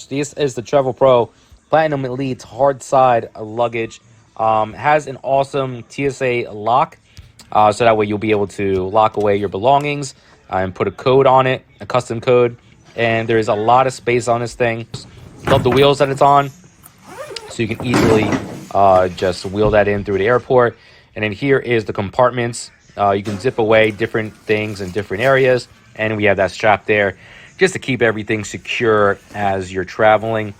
This is the Travelpro Platinum Elite hardside luggage. Has an awesome TSA lock, so that way you'll be able to lock away your belongings and put a code on it, a custom code. And there is a lot of space on this thing. Love the wheels that it's on, so you can easily just wheel that in through the airport. And then here is the compartments. You can zip away different things in different areas, and we have that strap there just to keep everything secure as you're traveling.